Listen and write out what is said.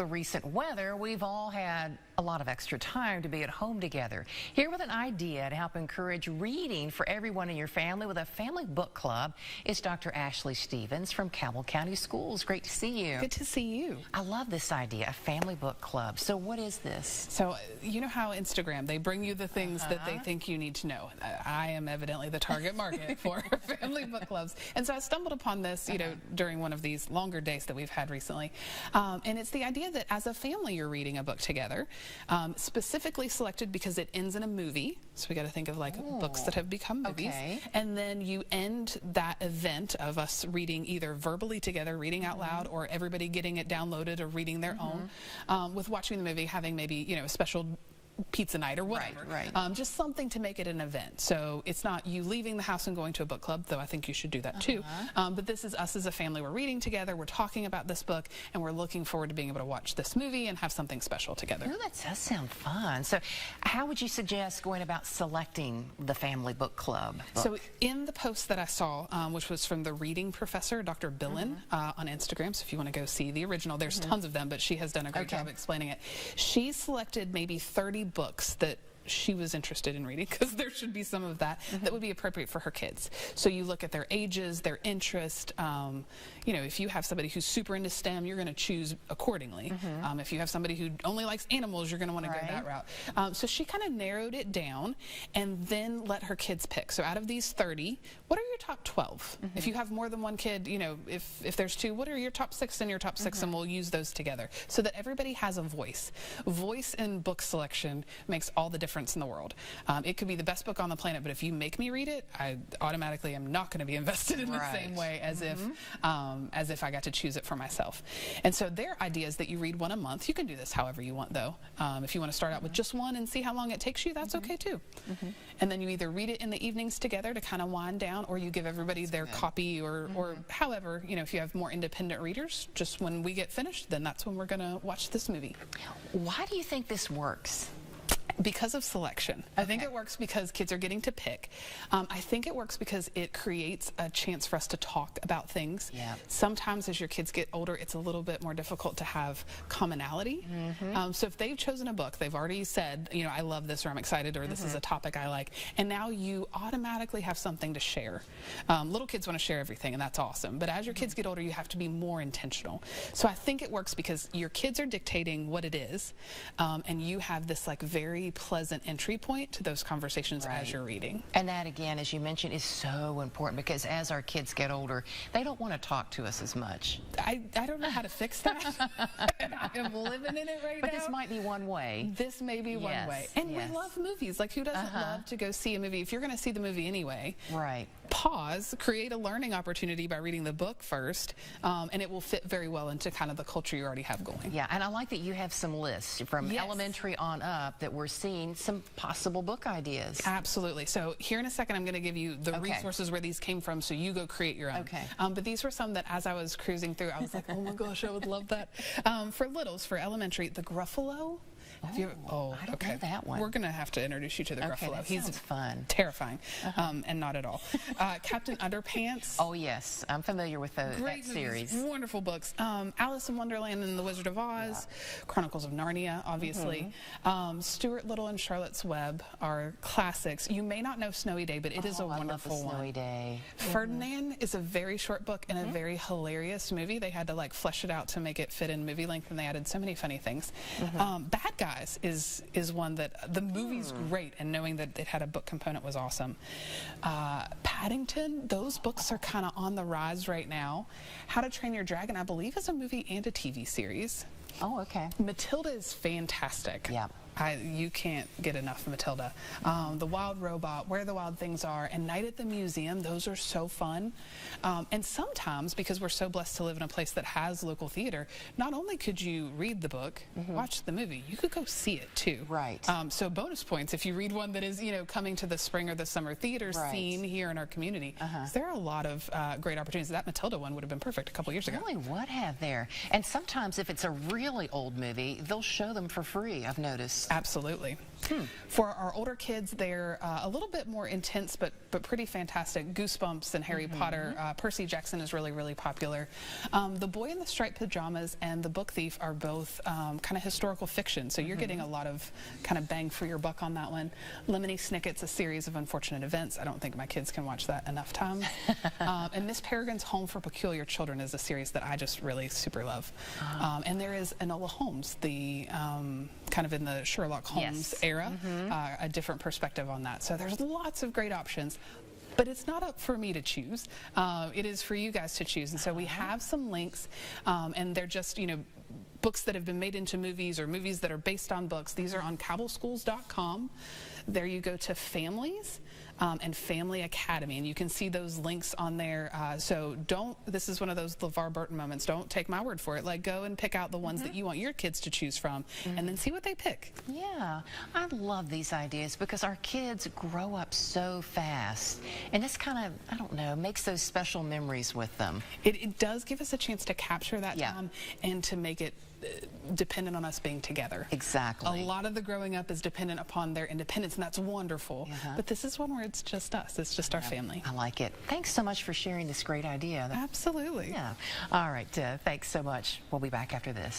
The recent weather, we've all had a lot of extra time to be at home together. Here with an idea to help encourage reading for everyone in your family with a family book club is Dr. Ashley Stevens from Cabell County Schools. Great to see you. Good to see you. I love this idea, a family book club. So what is this? So you know how Instagram, they bring you the things that they think you need to know. I am evidently the target market for family book clubs. And so I stumbled upon this, during one of these longer days that we've had recently. And it's the idea that as a family you're reading a book together, specifically selected because it ends in a movie. So we got to think of like books that have become movies. Okay. And then you end that event of us reading either verbally together, reading out loud, or everybody getting it downloaded or reading their own, with watching the movie, having maybe, a special pizza night or whatever. Right. Just something to make it an event. So it's not you leaving the house and going to a book club, though I think you should do that too. But this is us as a family. We're reading together, we're talking about this book, and we're looking forward to being able to watch this movie and have something special together. Oh, that does sound fun. So how would you suggest going about selecting the family book club book? So in the post that I saw, which was from the reading professor, Dr. Billen, on Instagram, so if you want to go see the original, there's tons of them, but she has done a great job explaining it. She selected maybe 30 books that she was interested in reading, because there should be some of that that would be appropriate for her kids. So you look at their ages, their interest. If you have somebody who's super into STEM, you're going to choose accordingly. If you have somebody who only likes animals, you're going to want to go that route. So she kind of narrowed it down and then let her kids pick. So out of these 30, what are your top 12? If you have more than one kid, if there's two, what are your top 6 and your top 6, and we'll use those together so that everybody has a voice. Voice in book selection makes all the difference in the world. It could be the best book on the planet, but if you make me read it, I automatically am not going to be invested in the same way as if I got to choose it for myself. And so their idea is that you read one a month. You can do this however you want, though. If you want to start out with just one and see how long it takes you, that's okay too. And then you either read it in the evenings together to kind of wind down, or you give everybody their copy, or however, if you have more independent readers, just when we get finished, then that's when we're going to watch this movie. Why do you think this works? Because of selection. I think it works because kids are getting to pick. I think it works because it creates a chance for us to talk about things. Sometimes as your kids get older, it's a little bit more difficult to have commonality. So if they've chosen a book, they've already said, I love this, or I'm excited, or this is a topic I like, and now you automatically have something to share. Little kids want to share everything, and that's awesome. But as your kids get older, you have to be more intentional. So I think it works because your kids are dictating what it is, and you have this very pleasant entry point to those conversations as you're reading. And that, again, as you mentioned, is so important, because as our kids get older, they don't want to talk to us as much. I don't know how to fix that. I am living in it right now. But this might be one way. This may be one way. And we love movies. Like, who doesn't love to go see a movie? If you're going to see the movie anyway, pause, create a learning opportunity by reading the book first, and it will fit very well into kind of the culture you already have going. Yeah, and I like that you have some lists from elementary on up that we're seeing some possible book ideas. Absolutely. So here in a second, I'm going to give you the resources where these came from, so you go create your own. But these were some that, as I was cruising through, I was like, oh my gosh, I would love that. For littles, for elementary, the Gruffalo. I don't know that one. We're going to have to introduce you to the Gruffalo. That sounds fun. Terrifying, and not at all. Captain Underpants. Oh, yes. I'm familiar with that series. Wonderful books. Alice in Wonderland and the Wizard of Oz. Chronicles of Narnia, obviously. Stuart Little and Charlotte's Web are classics. You may not know Snowy Day, but it is a wonderful one. Snowy Day. Ferdinand is a very short book and a very hilarious movie. They had to flesh it out to make it fit in movie length, and they added so many funny things. Bad Guys is one that the movie's great, and knowing that it had a book component was awesome. Paddington, those books are kind of on the rise right now. How to Train Your Dragon, I believe, is a movie and a TV series. Oh, okay. Matilda is fantastic. Yeah. You can't get enough of Matilda. The Wild Robot, Where the Wild Things Are, and Night at the Museum, those are so fun. And sometimes, because we're so blessed to live in a place that has local theater, not only could you read the book, watch the movie, you could go see it too. So bonus points if you read one that is, coming to the spring or the summer theater scene here in our community. There are a lot of great opportunities. That Matilda one would have been perfect a couple years ago. Really would have there. And sometimes if it's a really old movie, they'll show them for free, I've noticed. books. Absolutely. For our older kids, they're a little bit more intense, but pretty fantastic. Goosebumps and Harry Potter. Percy Jackson is really, really popular. The Boy in the Striped Pajamas and The Book Thief are both kind of historical fiction, so you're getting a lot of kind of bang for your buck on that one. Lemony Snicket's A Series of Unfortunate Events. I don't think my kids can watch that enough times. And Miss Peregrine's Home for Peculiar Children is a series that I just really super love. And there is Enola Holmes, the kind of in the Sherlock Holmes era, a different perspective on that. So there's lots of great options. But it's not up for me to choose. It is for you guys to choose. And so we have some links, and they're just, you know, books that have been made into movies or movies that are based on books. These are on cabellschools.com. There you go to Families and Family Academy, and you can see those links on there. So this is one of those LeVar Burton moments. Don't take my word for it. Like, go and pick out the ones that you want your kids to choose from, and then see what they pick. Yeah, I love these ideas because our kids grow up so fast, and this kind of, I don't know, makes those special memories with them. It does give us a chance to capture that time and to make it dependent on us being together. Exactly. A lot of the growing up is dependent upon their independence, and that's wonderful. But this is one where it's just us. It's just our family. I like it. Thanks so much for sharing this great idea. Absolutely. Yeah. All right. Thanks so much. We'll be back after this.